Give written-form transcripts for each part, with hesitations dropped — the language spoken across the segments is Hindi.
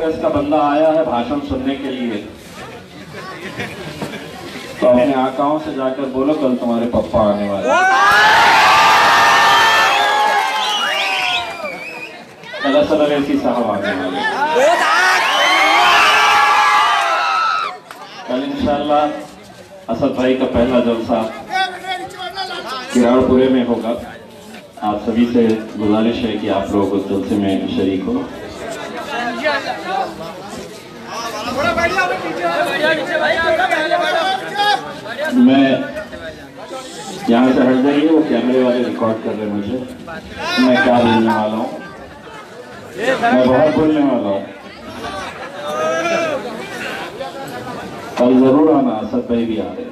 कांग्रेस का बंदा आया है भाषण सुनने के लिए, तो अपने आकाओं से जाकर बोलो कल तुम्हारे पप्पा आने वाले। कल असद अवैसी साहब आने वाले। कल इंशाअल्लाह असद भाई का पहला जलसा किराड़पुरे में होगा। आप सभी से गुजारिश है कि आप लोग उस जलसे में शरीक हो। मैं यहाँ से हट जाइए, वो कैमरे वाले रिकॉर्ड कर रहे हैं मुझे। मैं क्या बोलने वाला हूँ, मैं बहुत बोलने वाला हूँ। कल जरूर आना, असद भाई भी आ रहे।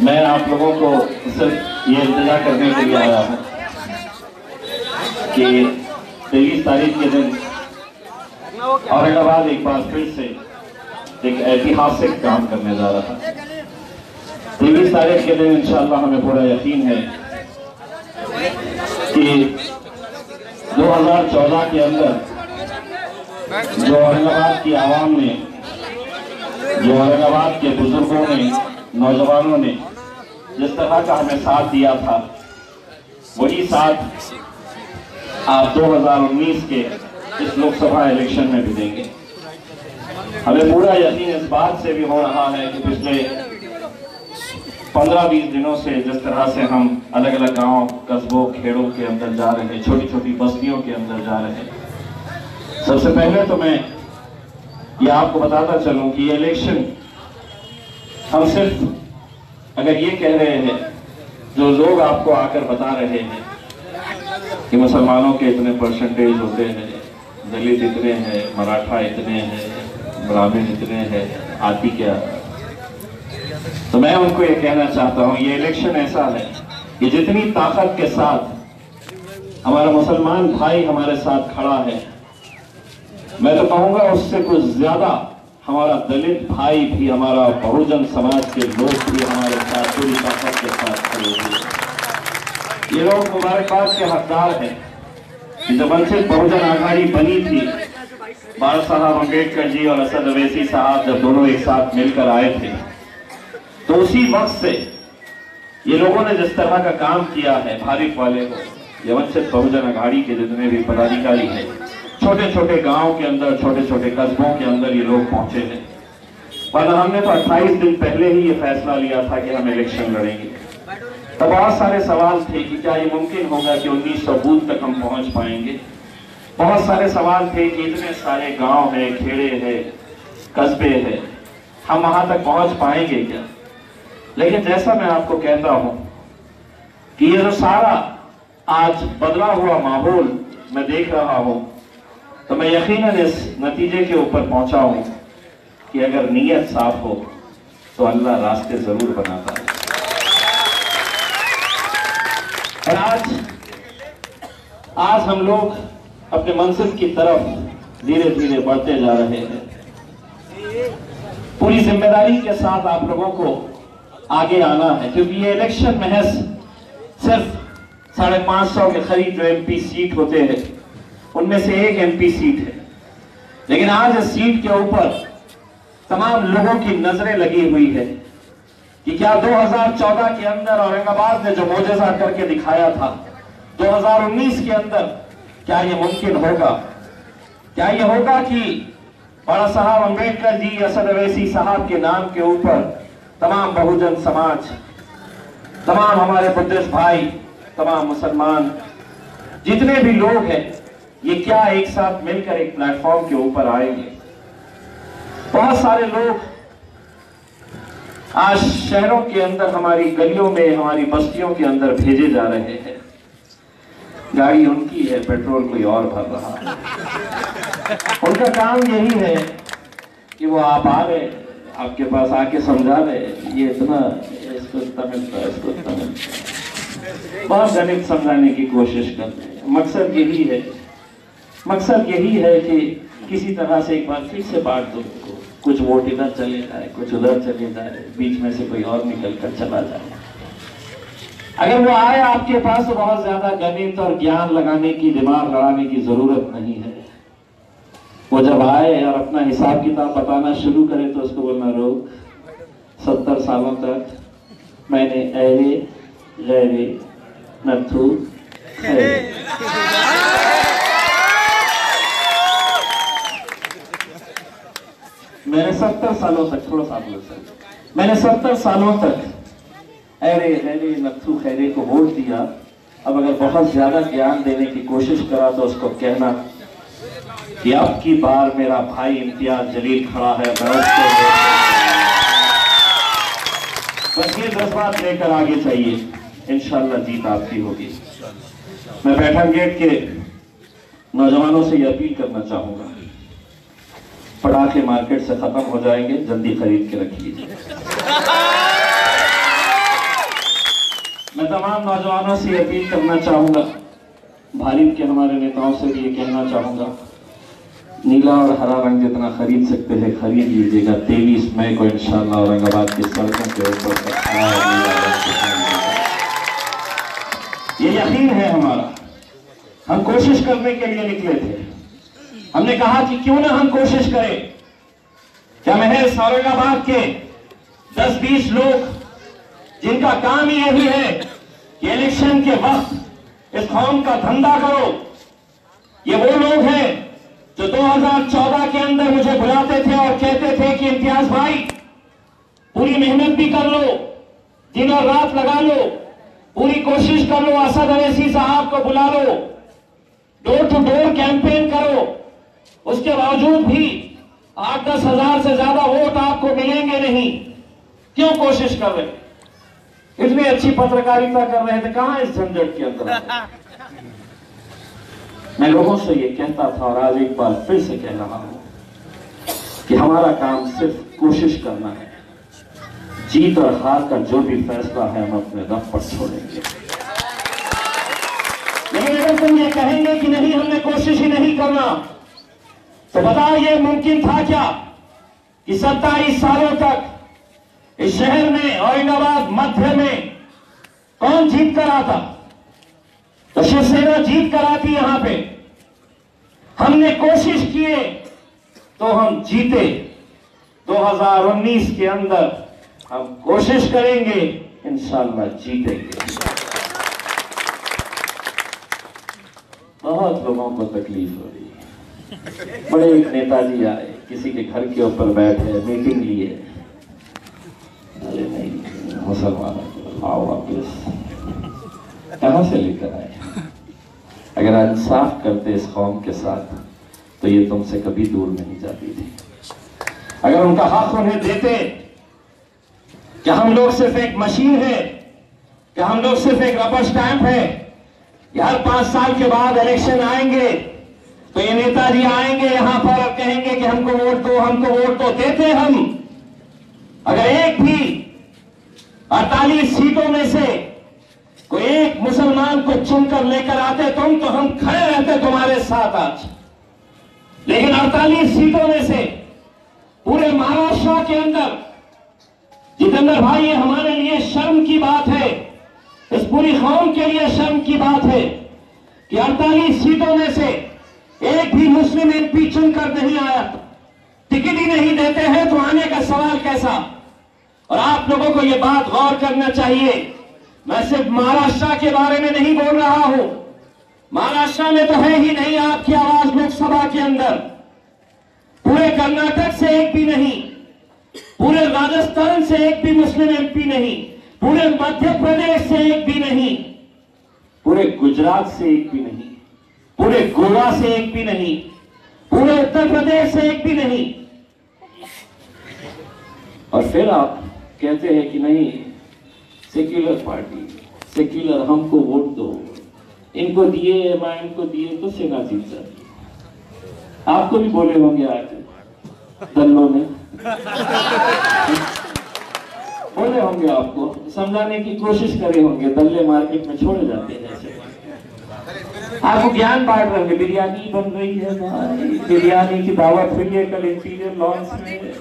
मैं आप लोगों को सिर्फ ये इंतजार करने के लिए आया हूँ कि 23 तारीख के दिन औरंगाबाद एक बार फिर से एक ऐतिहासिक काम करने जा रहा है। 23 तारीख के दिन इंशाअल्लाह हमें पूरा यकीन है कि 2014 के अंदर जो औरंगाबाद की आवाम ने, जो औरंगाबाद के बुजुर्गों ने, नौजवानों ने जिस तरह का हमें साथ दिया था, वही साथ आप 2019 के इस लोकसभा इलेक्शन में भी देंगे। हमें पूरा यकीन इस बात से भी हो रहा है कि पिछले 15-20 दिनों से जिस तरह से हम अलग अलग गांव, कस्बों, खेड़ों के अंदर जा रहे हैं, छोटी छोटी बस्तियों के अंदर जा रहे हैं। सबसे पहले तो मैं ये आपको बताता चलूं कि ये इलेक्शन हम सिर्फ अगर ये कह रहे हैं, जो लोग आपको आकर बता रहे हैं कि मुसलमानों के इतने परसेंटेज होते हैं, दलित इतने हैं, मराठा इतने हैं, ब्राह्मण इतने हैं, आती क्या, तो मैं उनको ये कहना चाहता हूँ ये इलेक्शन ऐसा है कि जितनी ताकत के साथ हमारा मुसलमान भाई हमारे साथ खड़ा है, मैं तो कहूँगा उससे कुछ ज्यादा हमारा दलित भाई भी, हमारा बहुजन समाज के लोग भी हमारे साथ पूरी ताकत के साथ खड़े हुए। ये लोग मुबारकबाद के हकदार हैं कि जब वंचित बहुजन आघाड़ी बनी थी, बाबा साहब अम्बेडकर जी और असद अवैसी साहब जब दोनों एक साथ मिलकर आए थे, तो उसी वक्त से ये लोगों ने जिस तरह का काम किया है भारिफ वाले को, ये वंचित बहुजन आघाड़ी के जितने भी पदाधिकारी हैं, छोटे छोटे गांव के अंदर, छोटे छोटे कस्बों के अंदर ये लोग पहुंचे हैं। वरना हमने तो 28 दिन पहले ही ये फैसला लिया था कि हम इलेक्शन लड़ेंगे। तो बहुत सारे सवाल थे कि क्या ये मुमकिन होगा कि 1900 बूथ तक हम पहुंच पाएंगे। बहुत सारे सवाल थे कि इतने सारे गांव हैं, खेड़े हैं, कस्बे हैं, हम वहां तक पहुंच पाएंगे क्या। लेकिन जैसा मैं आपको कहता हूं कि ये जो सारा आज बदला हुआ माहौल मैं देख रहा हूं, तो मैं यकीनन इस नतीजे के ऊपर पहुंचा हूं कि अगर नीयत साफ हो तो अल्लाह रास्ते जरूर बनाता है। और आज हम लोग अपने मंजिल की तरफ धीरे धीरे बढ़ते जा रहे हैं। पूरी जिम्मेदारी के साथ आप लोगों को आगे आना है, क्योंकि ये इलेक्शन महज सिर्फ 550 के करीब जो एमपी सीट होते हैं उनमें से एक एमपी सीट है। लेकिन आज इस सीट के ऊपर तमाम लोगों की नजरें लगी हुई है कि क्या 2014 के अंदर औरंगाबाद ने जो मोजज़ा करके दिखाया था, 2019 के अंदर क्या ये मुमकिन होगा। क्या ये होगा कि बाबा साहब अम्बेडकर जी, असद अवैसी साहब के नाम के ऊपर तमाम बहुजन समाज, तमाम हमारे बुद्धिस्ट भाई, तमाम मुसलमान, जितने भी लोग हैं, ये क्या एक साथ मिलकर एक प्लेटफॉर्म के ऊपर आएंगे। बहुत सारे लोग आज शहरों के अंदर, हमारी गलियों में, हमारी बस्तियों के अंदर भेजे जा रहे हैं। गाड़ी उनकी है, पेट्रोल कोई और भर रहा है। उनका काम यही है कि वो आप आ रहे, आपके पास आके समझा रहे, ये इतना, इसको इतना मिलता है, इसको इतना मिलता है, बहुत गणित समझाने की कोशिश करते हैं। मकसद यही है, मकसद यही है कि किसी तरह से एक बार फिर से बांट दो, कुछ वोट इधर चले जाए, कुछ उधर चले जाए, बीच में से कोई और निकल कर चला जाए। अगर वो आए आपके पास तो बहुत ज्यादा गणित और ज्ञान लगाने की, दिमाग लड़ाने की जरूरत नहीं है। वो जब आए और अपना हिसाब किताब बताना शुरू करे तो उसको बोलना रोक। 70 सालों तक मैंने ऐरे गैरे नथु खैरे, मैंने 70 सालों तक, थोड़ा सा बोल सकते, मैंने 70 सालों तक ऐरे गैरे नथु खैरे को वोट दिया। अब अगर बहुत ज्यादा ज्ञान देने की कोशिश करा तो उसको कहना कि अब की बार मेरा भाई इम्तियाज जलील खड़ा है, मैं उसको बस ये जज्बात लेकर आगे चाहिए, इंशाल्लाह जीत आपकी होगी। मैं पैठन गेट के नौजवानों से यह अपील करना चाहूंगा, पटाखे मार्केट से खत्म हो जाएंगे, जल्दी खरीद के रखिए। मैं तमाम नौजवानों से यह अपील करना चाहूंगा, भारीप के हमारे नेताओं से भी ये कहना चाहूंगा, नीला और हरा रंग जितना खरीद सकते हैं खरीद लीजिएगा। 23 मई को इंशाल्लाह औरंगाबाद की सड़कों के ऊपर ये यकीन है हमारा। हम कोशिश करने के लिए निकले थे, हमने कहा कि क्यों ना हम कोशिश करें, क्या महज औरंगाबाद के 10-20 लोग जिनका काम ही यही है कि इलेक्शन के वक्त इस कौम का धंधा करो, ये वो लोग हैं जो 2014 के अंदर मुझे बुलाते थे और कहते थे कि इम्तियाज भाई पूरी मेहनत भी कर लो, दिन और रात लगा लो, पूरी कोशिश कर लो, असद अवैसी साहब को बुला लो, डोर टू डोर कैंपेन करो, उसके बावजूद भी 8-10 हजार से ज्यादा वोट आपको मिलेंगे नहीं। क्यों कोशिश कर रहे, इतनी अच्छी पत्रकारिता कर रहे थे, कहां इस झंझट के अंदर। मैं लोगों से ये कहता था और आज एक बार फिर से कह रहा हूं कि हमारा काम सिर्फ कोशिश करना है, जीत और हार का जो भी फैसला है हम अपने रब पर छोड़ेंगे। लेकिन अगर तुम ये कहेंगे कि नहीं हमने कोशिश ही नहीं करना, तो बताओ ये मुमकिन था क्या कि 27 सालों तक इस शहर में औरंगाबाद मध्य में कौन जीत कर आता? तो शिवसेना जीत कर आती यहां पे। हमने कोशिश किए तो हम जीते। 2019 के अंदर हम कोशिश करेंगे, इंशाल्लाह जीतेंगे। बहुत लोगों को तकलीफ हो रही है। बड़े एक नेताजी आए, किसी के घर के ऊपर बैठे, मीटिंग लिए, अरे नहीं मुसलमानों को आओ वापिस, कहां से लेकर आए? अगर इंसाफ करते इस कौम के साथ तो ये तुमसे कभी दूर नहीं जाती थी। अगर उनका हक उन्हें देते, क्या हम लोग सिर्फ एक मशीन है, क्या हम लोग सिर्फ एक रबर स्टैंप है, या हर 5 साल के बाद इलेक्शन आएंगे तो ये नेताजी आएंगे यहां पर और कहेंगे कि हमको वोट दो, हमको वोट दो। देते हम। अगर एक भी 48 सीटों में से कोई एक मुसलमान को चुनकर लेकर आते तुम, तो हम खड़े रहते तुम्हारे साथ आज। लेकिन 48 सीटों में से पूरे महाराष्ट्र के अंदर, जितेंद्र भाई, ये हमारे लिए शर्म की बात है, इस पूरी कौम के लिए शर्म की बात है कि 48 सीटों में से एक भी मुस्लिम एमपी चुनकर नहीं आया। टिकट ही नहीं देते हैं तो आने का सवाल कैसा? और आप लोगों को यह बात गौर करना चाहिए, मैं सिर्फ महाराष्ट्र के बारे में नहीं बोल रहा हूं, महाराष्ट्र में तो है ही नहीं आपकी आवाज लोकसभा के अंदर, पूरे कर्नाटक से एक भी नहीं, पूरे राजस्थान से एक भी मुस्लिम एमपी नहीं, पूरे मध्य प्रदेश से एक भी नहीं, पूरे गुजरात से एक भी नहीं, पूरे गोवा से एक भी नहीं, पूरे उत्तर प्रदेश से एक भी नहीं। और फिर आप कहते हैं कि नहीं सेक्युलर पार्टी, सेक्युलर, हमको वोट दो, इनको दिए एमआईएम को दिए तो सेना जीत जाती। आपको भी बोले होंगे आज दल्लों ने, बोले होंगे, आपको समझाने की कोशिश करे होंगे, दल्ले मार्केट में छोड़े जाते हैं ऐसे। आपको ज्ञान बांट रहे होंगे, बिरयानी बन रही है भाई, बिरयानी की दावत हुई है कल इंटीरियर लॉन्च में,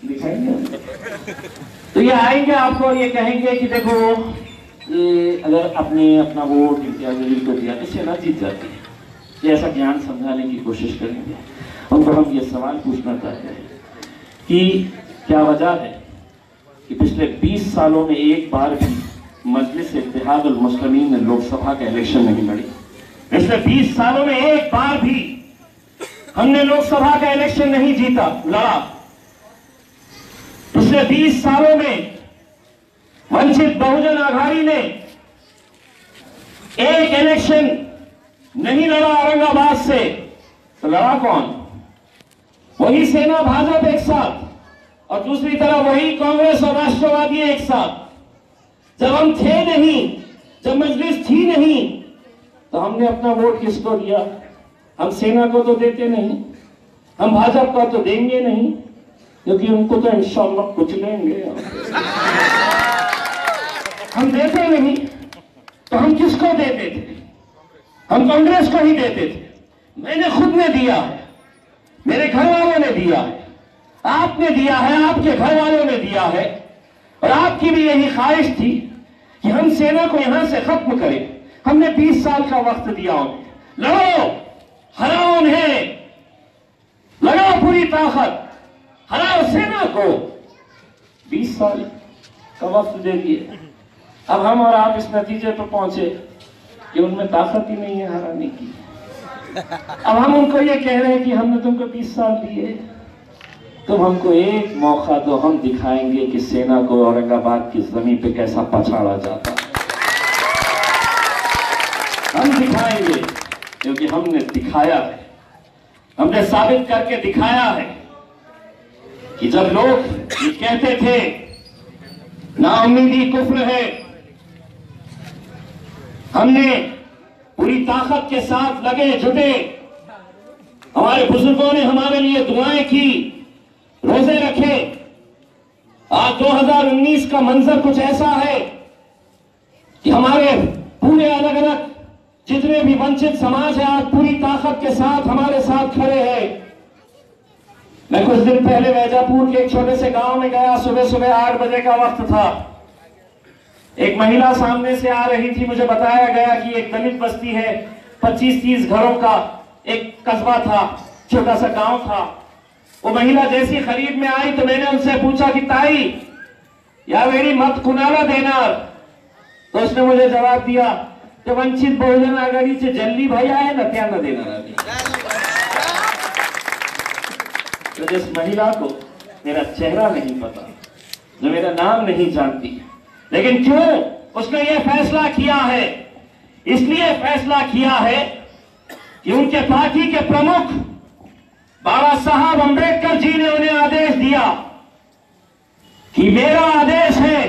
दिखाएंगे। तो ये आएंगे आपको और ये कहेंगे कि देखो कि अगर आपने अपना वोट इम्तियाज जलील को दिया तो सेना जीत जाती है, ये ऐसा ज्ञान समझाने की कोशिश करेंगे। उनको हम ये सवाल पूछना चाहते हैं कि क्या वजह है कि पिछले 20 सालों में एक बार भी मजलिस इत्तेहादुल मुस्लिमीन ने लोकसभा का इलेक्शन नहीं लड़ी। पिछले 20 सालों में एक बार भी हमने लोकसभा का इलेक्शन नहीं जीता लड़ा। पिछले 20 सालों में वंचित बहुजन आघाड़ी ने एक इलेक्शन नहीं लड़ा औरंगाबाद से, तो लड़ा कौन? वही सेना भाजपा एक साथ, और दूसरी तरफ वही कांग्रेस और राष्ट्रवादी एक साथ। जब हम थे नहीं, जब मजलिस थी नहीं, तो हमने अपना वोट किसको दिया? हम सेना को तो देते नहीं, हम भाजपा को तो देंगे नहीं, क्योंकि उनको तो इंशाअल्लाह कुचलेंगे। हम देते नहीं, तो हम किसको देते थे? हम कांग्रेस को ही देते थे। मैंने खुद ने दिया है, मेरे घर वालों ने दिया है, आपने दिया है, आपके घर वालों ने दिया है, और आपकी भी यही ख्वाहिश थी कि हम सेना को यहां से खत्म करें। हमने 20 साल का वक्त दिया उन्हें, लड़ो, हराओ उन्हें, लगाओ पूरी ताकत, हराओ सेना को। 20 साल का वक्त दे दिए। अब हम और आप इस नतीजे पर पहुंचे कि उनमें ताकत ही नहीं है हराने की। अब हम उनको ये कह रहे हैं कि हमने तुमको 20 साल दिए, तुम हमको एक मौका दो, हम दिखाएंगे कि सेना को औरंगाबाद की जमीन पे कैसा पछाड़ा जाता है। हम दिखाएंगे, क्योंकि हमने दिखाया है, हमने साबित करके दिखाया है कि जब लोग ये कहते थे नाउम्मीदी कुफ्र है, हमने पूरी ताकत के साथ लगे जुटे। हमारे बुजुर्गों ने हमारे लिए दुआएं की, रोजे रखे। आज 2019 का मंजर कुछ ऐसा है कि हमारे पूरे अलग अलग जितने भी वंचित समाज है आज पूरी ताकत के साथ हमारे साथ खड़े हैं। मैं कुछ दिन पहले वैजापुर के एक छोटे से गांव में गया। सुबह सुबह 8 बजे का वक्त था। एक महिला सामने से आ रही थी। मुझे बताया गया कि एक दलित बस्ती है, 25-30 घरों का एक कस्बा था, छोटा सा गांव था। वो महिला जैसी करीब में आई तो मैंने उनसे पूछा कि ताई या मेरी मत कुनाला देना। तो उसने मुझे जवाब दिया कि वंचित बहुजन आघाड़ी से जल्दी भाई आए ना क्या न देना। तो जिस महिला को मेरा चेहरा नहीं पता, जो मेरा नाम नहीं जानती, लेकिन क्यों उसने ये फैसला किया है? इसलिए फैसला किया है कि उनके पार्टी के प्रमुख बाबा साहब अंबेडकर जी ने उन्हें आदेश दिया कि मेरा आदेश है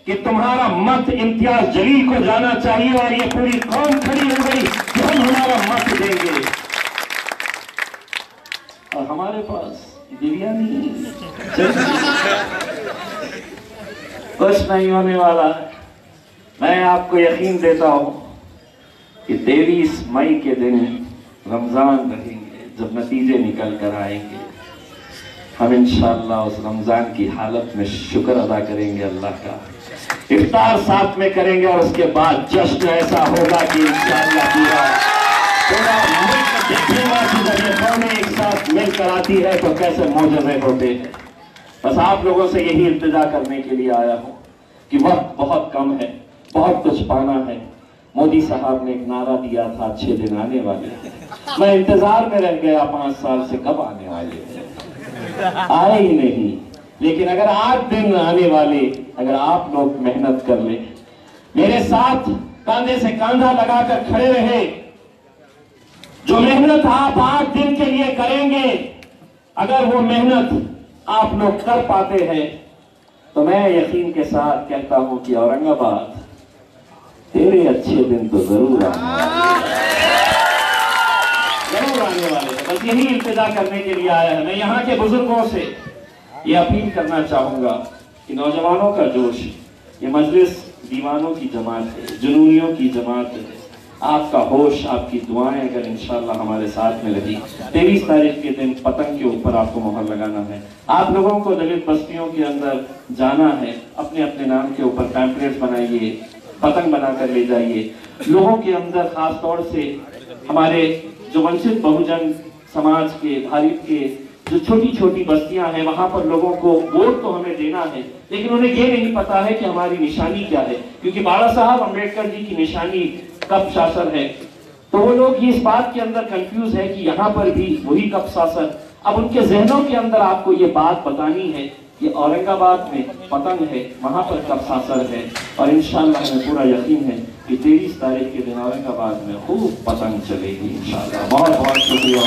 कि तुम्हारा मत इम्तियाज जलील को जाना चाहिए, और ये पूरी कौम खड़ी हो गई कि हम हमारा मत देंगे। और हमारे पास दिव्या नहीं, कुछ नहीं होने वाला है। मैं आपको यकीन देता हूं कि 23 मई के दिन रमजान रहेंगे, जब नतीजे निकल कर आएंगे, हम इंशाअल्लाह उस रमजान की हालत में शुक्र अदा करेंगे अल्लाह का, इफ्तार साथ में करेंगे, और उसके बाद जश्न ऐसा होगा कि इंशाअल्लाह पूरा मुल्क देखेगा कि जब ये कौमें एक साथ मिलकर आती है तो कैसे मौजूद होते हैं। बस आप लोगों से यही इल्तिजा करने के लिए आया हूं कि वक्त बहुत कम है, बहुत कुछ पाना है। मोदी साहब ने एक नारा दिया था, अच्छे दिन आने वाले हैं। मैं इंतजार में रह गया 5 साल से, कब आने वाले हैं? आए ही नहीं। लेकिन अगर 8 दिन आने वाले, अगर आप लोग मेहनत कर ले, मेरे साथ कंधे से कंधा लगाकर खड़े रहे, जो मेहनत आप 8 दिन के लिए करेंगे, अगर वो मेहनत आप लोग कर पाते हैं, तो मैं यकीन के साथ कहता हूं कि औरंगाबाद तेरे अच्छे दिन तो जरूर आने वाले हैं। बस यही इल्तिजा करने के लिए आया है। मैं यहाँ के बुजुर्गों से ये अपील करना चाहूंगा कि नौजवानों का जोश, ये मजलिस दीवानों की जमात है, जुनूनियों की जमात है। आपका होश, आपकी दुआएं अगर इंशाअल्लाह हमारे साथ में रही, 23 तारीख के दिन पतंग के ऊपर आपको मोहर लगाना है। आप लोगों को दलित बस्तियों के अंदर जाना है, अपने अपने नाम के ऊपर पैम्पलेट्स बनाइए, पतंग बनाकर ले जाइए। लोगों के अंदर खास तौर से हमारे जो वंचित बहुजन समाज के, भारत के जो छोटी छोटी बस्तियां हैं, वहां पर लोगों को वोट तो हमें देना है, लेकिन उन्हें ये नहीं पता है कि हमारी निशानी क्या है, क्योंकि बाबा साहब अम्बेडकर जी की निशानी कप शासन है। तो वो लोग इस बात के अंदर कंफ्यूज है कि यहाँ पर भी वही कप शासन। अब उनके जहनों के अंदर आपको ये बात बतानी है कि औरंगाबाद में पतंग है, वहां पर कप शासन है, और इंशाल्लाह हमें पूरा यकीन है कि 23 तारीख के दिन औरंगाबाद में खूब पतंग चलेगी इंशाल्लाह। बहुत बहुत शुक्रिया।